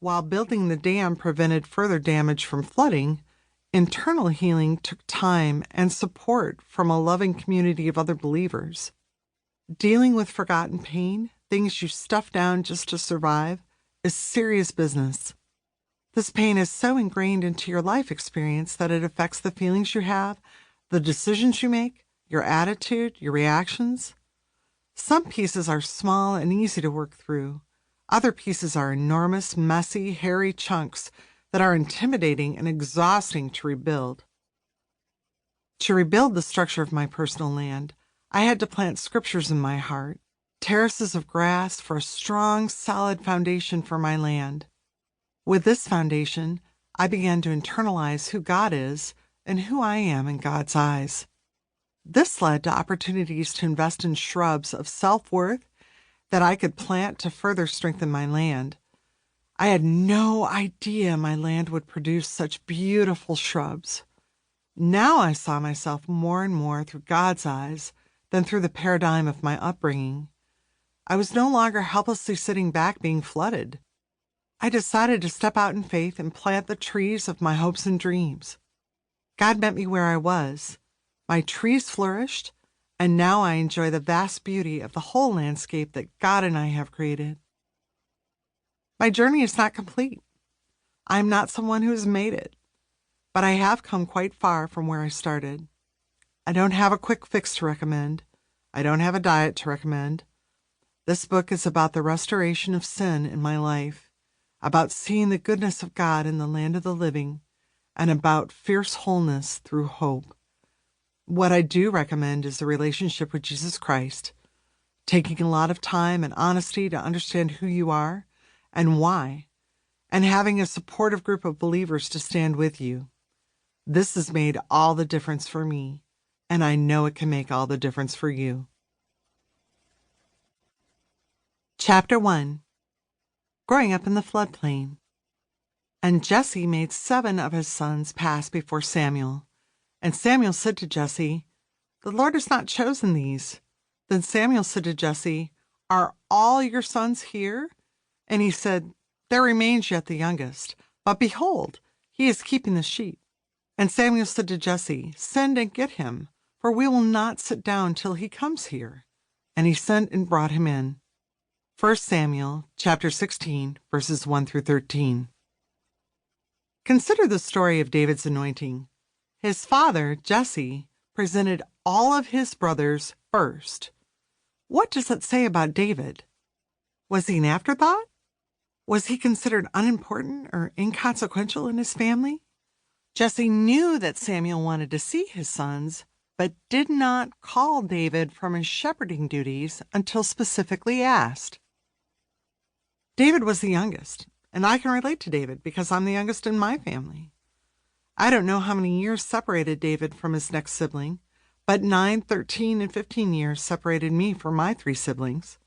While building the dam prevented further damage from flooding, internal healing took time and support from a loving community of other believers. Dealing with forgotten pain, things you stuff down just to survive, is serious business. This pain is so ingrained into your life experience that it affects the feelings you have, the decisions you make, your attitude, your reactions. Some pieces are small and easy to work through. Other pieces are enormous, messy, hairy chunks that are intimidating and exhausting to rebuild. To rebuild the structure of my personal land, I had to plant scriptures in my heart, terraces of grass for a strong, solid foundation for my land. With this foundation, I began to internalize who God is and who I am in God's eyes. This led to opportunities to invest in shrubs of self-worth that I could plant to further strengthen my land. I had no idea my land would produce such beautiful shrubs. Now I saw myself more and more through God's eyes than through the paradigm of my upbringing. I was no longer helplessly sitting back being flooded. I decided to step out in faith and plant the trees of my hopes and dreams. God met me where I was. My trees flourished, and now I enjoy the vast beauty of the whole landscape that God and I have created. My journey is not complete. I am not someone who has made it, but I have come quite far from where I started. I don't have a quick fix to recommend. I don't have a diet to recommend. This book is about the restoration of sin in my life, about seeing the goodness of God in the land of the living, and about fierce wholeness through hope. What I do recommend is a relationship with Jesus Christ, taking a lot of time and honesty to understand who you are and why, and having a supportive group of believers to stand with you. This has made all the difference for me, and I know it can make all the difference for you. Chapter 1. Growing Up in the Floodplain. And Jesse made 7 of his sons pass before Samuel. And Samuel said to Jesse, "The Lord has not chosen these." Then Samuel said to Jesse, "Are all your sons here?" And he said, "There remains yet the youngest, but behold, he is keeping the sheep." And Samuel said to Jesse, "Send and get him, for we will not sit down till he comes here." And he sent and brought him in. 1 Samuel chapter 16, verses 1 through 13. Consider the story of David's anointing. His father, Jesse, presented all of his brothers first. What does it say about David? Was he an afterthought? Was he considered unimportant or inconsequential in his family? Jesse knew that Samuel wanted to see his sons, but did not call David from his shepherding duties until specifically asked. David was the youngest, and I can relate to David because I'm the youngest in my family. I don't know how many years separated David from his next sibling, but 9, 13, and 15 years separated me from my 3 siblings.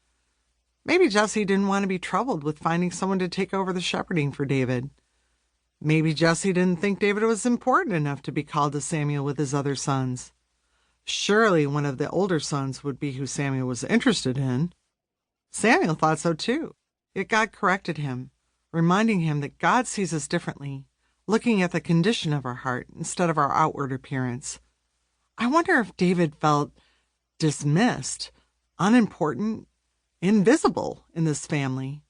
Maybe Jesse didn't want to be troubled with finding someone to take over the shepherding for David. Maybe Jesse didn't think David was important enough to be called to Samuel with his other sons. Surely one of the older sons would be who Samuel was interested in. Samuel thought so too, yet God corrected him, reminding him that God sees us differently, looking at the condition of our heart instead of our outward appearance. I wonder if David felt dismissed, unimportant, invisible in this family.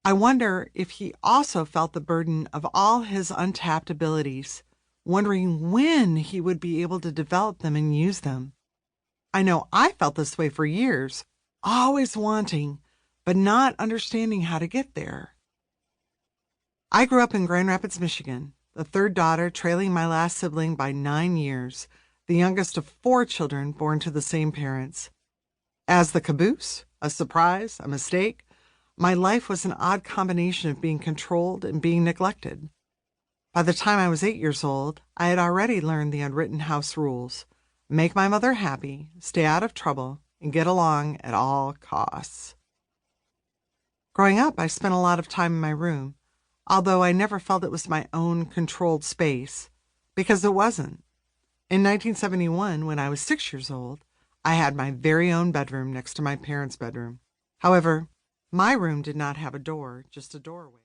I wonder if he also felt the burden of all his untapped abilities, wondering when he would be able to develop them and use them. I know I felt this way for years, always wanting, but not understanding how to get there. I grew up in Grand Rapids, Michigan, the 3rd daughter trailing my last sibling by 9 years, the youngest of 4 children born to the same parents. As the caboose, a surprise, a mistake, my life was an odd combination of being controlled and being neglected. By the time I was 8 years old, I had already learned the unwritten house rules: make my mother happy, stay out of trouble, and get along at all costs. Growing up, I spent a lot of time in my room, although I never felt it was my own controlled space, because it wasn't. In 1971, when I was 6 years old, I had my very own bedroom next to my parents' bedroom. However, my room did not have a door, just a doorway.